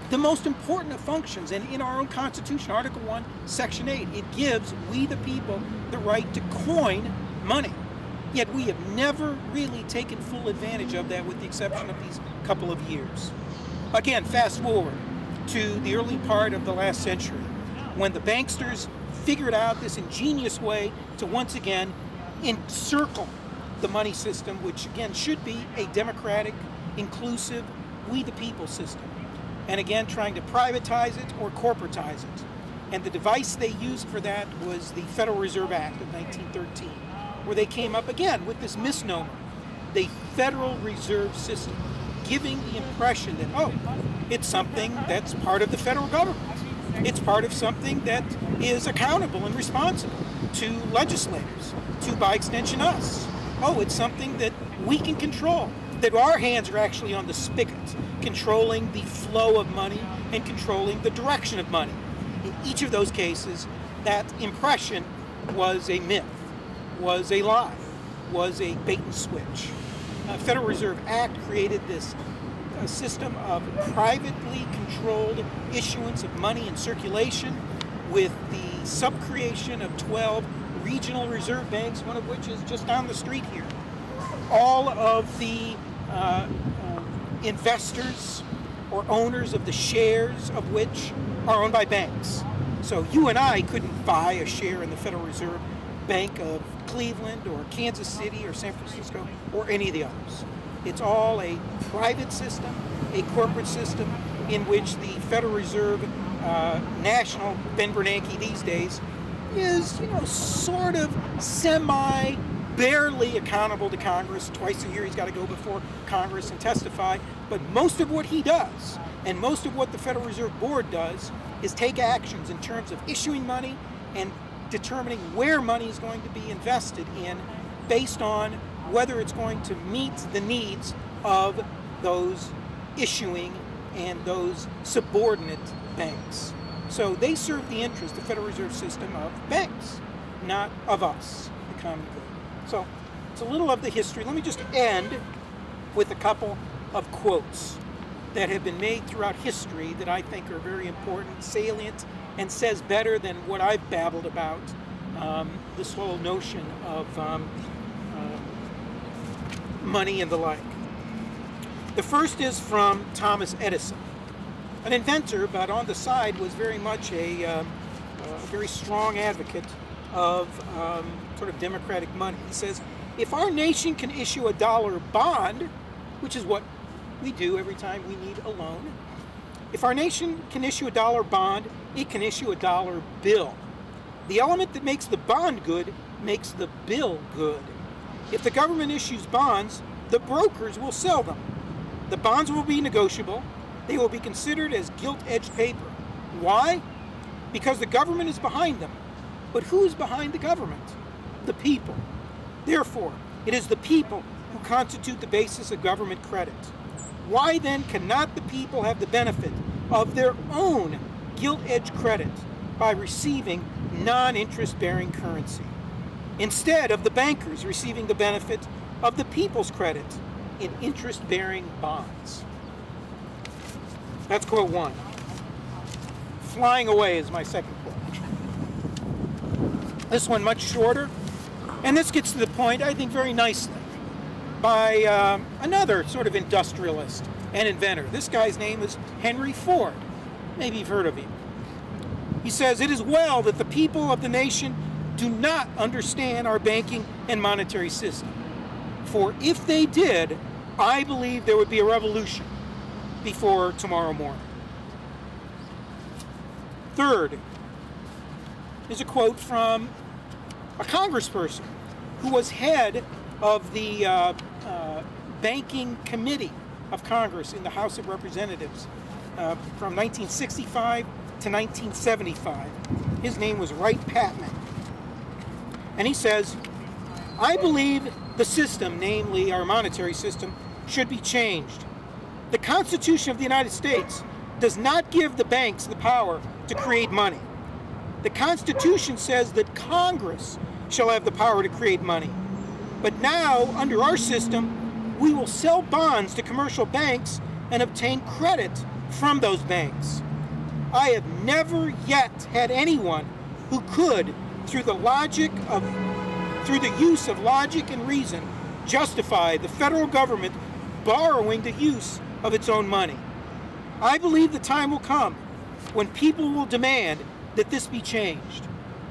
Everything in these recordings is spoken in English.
the most important of functions. And in our own Constitution, Article 1, Section 8, it gives we the people the right to coin money. Yet we have never really taken full advantage of that, with the exception of these couple of years. Again, fast forward to the early part of the last century, when the banksters figured out this ingenious way to once again encircle the money system, which again should be a democratic, inclusive, we the people system. And again, trying to privatize it or corporatize it. And the device they used for that was the Federal Reserve Act of 1913, where they came up again with this misnomer, the Federal Reserve System, giving the impression that, oh, it's something that's part of the federal government. It's part of something that is accountable and responsible to legislators, to, by extension, us. Oh, it's something that we can control, that our hands are actually on the spigot, controlling the flow of money and controlling the direction of money. In each of those cases, that impression was a myth, was a lie, was a bait and switch. Federal Reserve Act created this system of privately controlled issuance of money in circulation, with the sub-creation of 12 regional reserve banks, one of which is just down the street here. All of the investors or owners of the shares of which are owned by banks. So you and I couldn't buy a share in the Federal Reserve Bank of Cleveland or Kansas City or San Francisco or any of the others. It's all a private system, a corporate system, in which the Federal Reserve National, Ben Bernanke these days, is, you know, sort of barely accountable to Congress. Twice a year he's got to go before Congress and testify. But most of what he does, and most of what the Federal Reserve Board does, is take actions in terms of issuing money and determining where money is going to be invested in, based on whether it's going to meet the needs of those issuing and those subordinate banks. So they serve the interest, the Federal Reserve System, of banks, not of us, the common good. So it's a little of the history. Let me just end with a couple of quotes that have been made throughout history that I think are very important, salient, and says better than what I've babbled about, this whole notion of money and the like. The first is from Thomas Edison, an inventor, but on the side was very much a very strong advocate of sort of democratic money. He says, if our nation can issue a dollar bond, which is what we do every time we need a loan, if our nation can issue a dollar bond, it can issue a dollar bill. The element that makes the bond good makes the bill good. If the government issues bonds, the brokers will sell them. The bonds will be negotiable. They will be considered as gilt-edged paper. Why? Because the government is behind them. But who's behind the government? The people. Therefore, it is the people who constitute the basis of government credit. Why then cannot the people have the benefit of their own gilt-edged credit by receiving non-interest-bearing currency, instead of the bankers receiving the benefit of the people's credit in interest-bearing bonds? That's quote one. Flying away is my second quote. This one much shorter, and this gets to the point, I think, very nicely, by another sort of industrialist and inventor. This guy's name is Henry Ford. Maybe you've heard of him. He says, it is well that the people of the nation do not understand our banking and monetary system. For if they did, I believe there would be a revolution before tomorrow morning. Third is a quote from a congressperson who was head of the Banking Committee of Congress in the House of Representatives from 1965 to 1975. His name was Wright Patman. And he says, I believe the system, namely our monetary system, should be changed. The Constitution of the United States does not give the banks the power to create money. The Constitution says that Congress shall have the power to create money. But now, under our system, we will sell bonds to commercial banks and obtain credit from those banks. I have never yet had anyone who could, through the use of logic and reason, justify the federal government borrowing the use of its own money. I believe the time will come when people will demand that this be changed.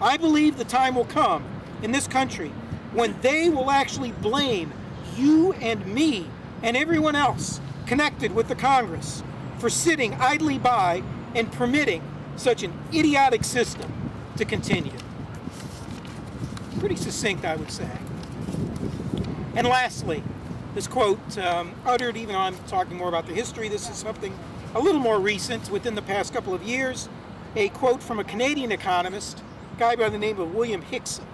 I believe the time will come in this country when they will actually blame you and me and everyone else connected with the Congress for sitting idly by and permitting such an idiotic system to continue. Pretty succinct, I would say. And lastly, this quote, uttered, even though I'm talking more about the history, this is something a little more recent, within the past couple of years, a quote from a Canadian economist, a guy by the name of William Hickson,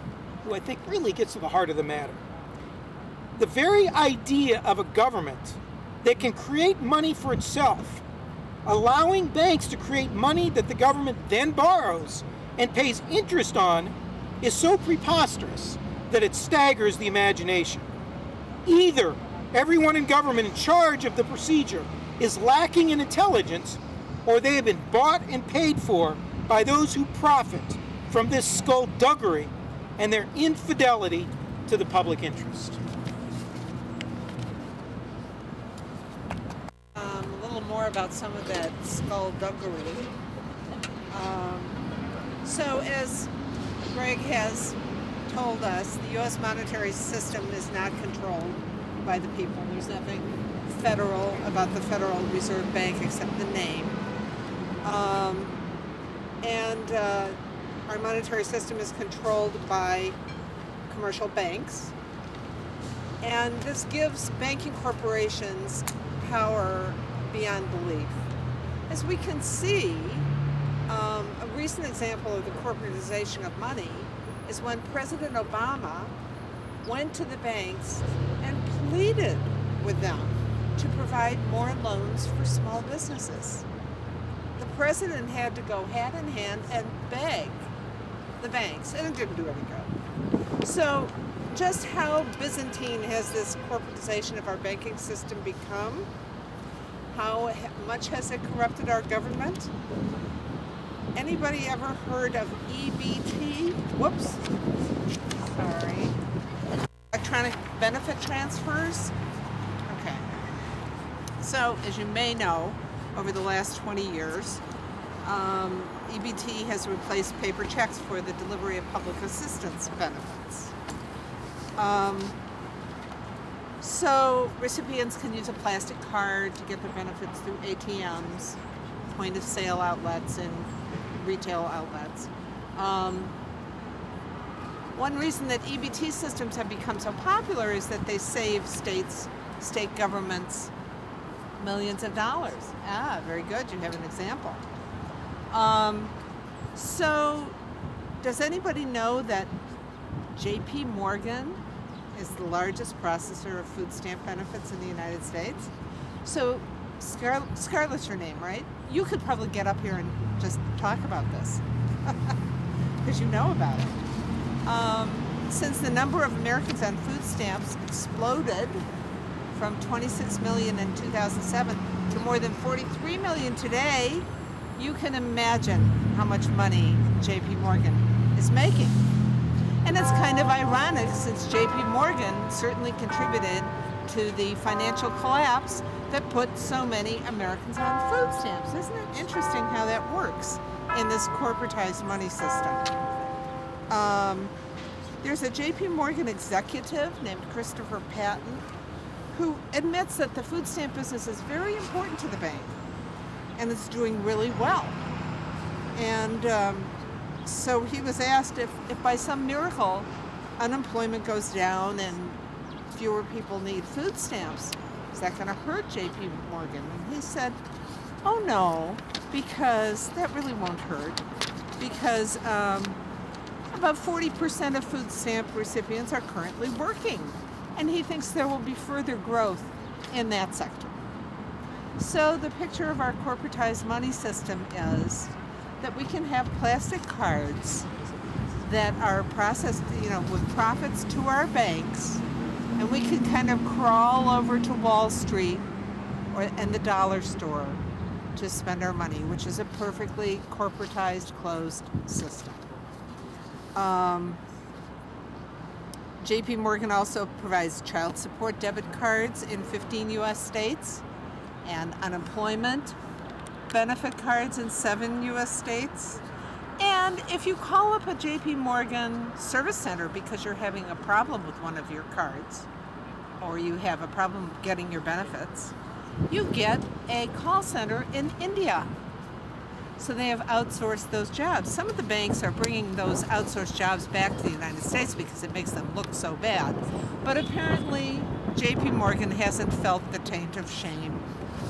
who I think really gets to the heart of the matter. The very idea of a government that can create money for itself, allowing banks to create money that the government then borrows and pays interest on, is so preposterous that it staggers the imagination. Either everyone in government in charge of the procedure is lacking in intelligence, or they have been bought and paid for by those who profit from this skullduggery and their infidelity to the public interest. A little more about some of that skullduggery. So as Greg has told us, the U.S. monetary system is not controlled by the people. There's nothing federal about the Federal Reserve Bank except the name. Our monetary system is controlled by commercial banks. And this gives banking corporations power beyond belief. As we can see, a recent example of the corporatization of money is when President Obama went to the banks and pleaded with them to provide more loans for small businesses. The president had to go hand in hand and beg the banks, and it didn't do any good. So just how Byzantine has this corporatization of our banking system become? How much has it corrupted our government? Anybody ever heard of EBT? Whoops. Sorry. Electronic benefit transfers? Okay. So, as you may know, over the last 20 years, EBT has replaced paper checks for the delivery of public assistance benefits. So recipients can use a plastic card to get their benefits through ATMs, point-of-sale outlets, and retail outlets. One reason that EBT systems have become so popular is that they save state governments millions of dollars. Ah, very good, you have an example. So does anybody know that J.P. Morgan is the largest processor of food stamp benefits in the United States? So Scarlett's your name, right? You could probably get up here and just talk about this because you know about it. Since the number of Americans on food stamps exploded from 26 million in 2007 to more than 43 million today, you can imagine how much money J.P. Morgan is making. And it's kind of ironic since J.P. Morgan certainly contributed to the financial collapse that put so many Americans on food stamps. Isn't it interesting how that works in this corporatized money system? There's a J.P. Morgan executive named Christopher Patton who admits that the food stamp business is very important to the bank and it's doing really well. And so he was asked if by some miracle unemployment goes down and fewer people need food stamps, is that going to hurt J.P. Morgan? And he said, oh no, because that really won't hurt, because about 40% of food stamp recipients are currently working, and he thinks there will be further growth in that sector. So the picture of our corporatized money system is that we can have plastic cards that are processed, with profits to our banks, and we can kind of crawl over to Wall Street and the dollar store to spend our money, which is a perfectly corporatized, closed system. JP Morgan also provides child support debit cards in 15 US states and unemployment benefit cards in 7 US states. And if you call up a JP Morgan service center because you're having a problem with one of your cards, or you have a problem getting your benefits, you get a call center in India. So they have outsourced those jobs. Some of the banks are bringing those outsourced jobs back to the United States because it makes them look so bad. But apparently, JP Morgan hasn't felt the taint of shame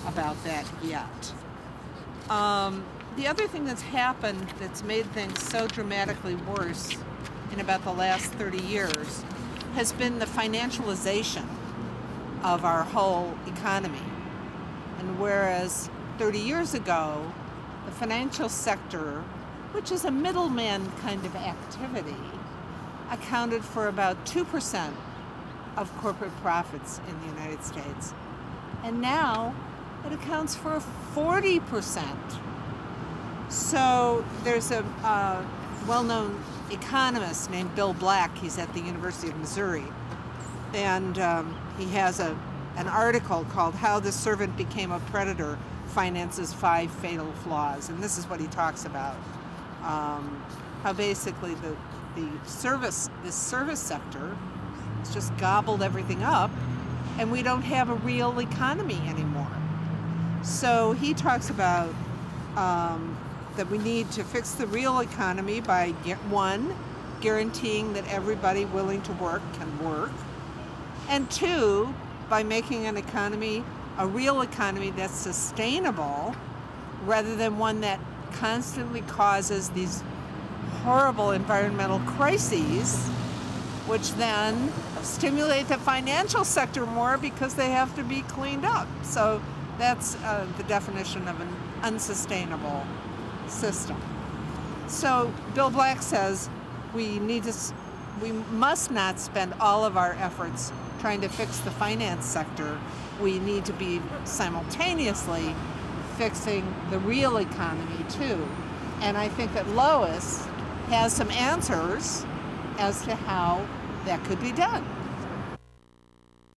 about that yet. The other thing that's happened that's made things so dramatically worse in about the last 30 years has been the financialization of our whole economy. And whereas 30 years ago, the financial sector, which is a middleman kind of activity, accounted for about 2% of corporate profits in the United States. And now it accounts for 40%. So there's a well-known economist named Bill Black. He's at the University of Missouri. And he has an article called How the Servant Became a Predator Finances 5 Fatal Flaws. And this is what he talks about. How basically this service sector has just gobbled everything up, and we don't have a real economy anymore. So he talks about that we need to fix the real economy by, one, guaranteeing that everybody willing to work can work, and two, by making an economy, a real economy that's sustainable rather than one that constantly causes these horrible environmental crises, which then stimulate the financial sector more because they have to be cleaned up. So that's the definition of an unsustainable system. So Bill Black says we must not spend all of our efforts trying to fix the finance sector. We need to be simultaneously fixing the real economy too. And I think that Lois has some answers as to how that could be done.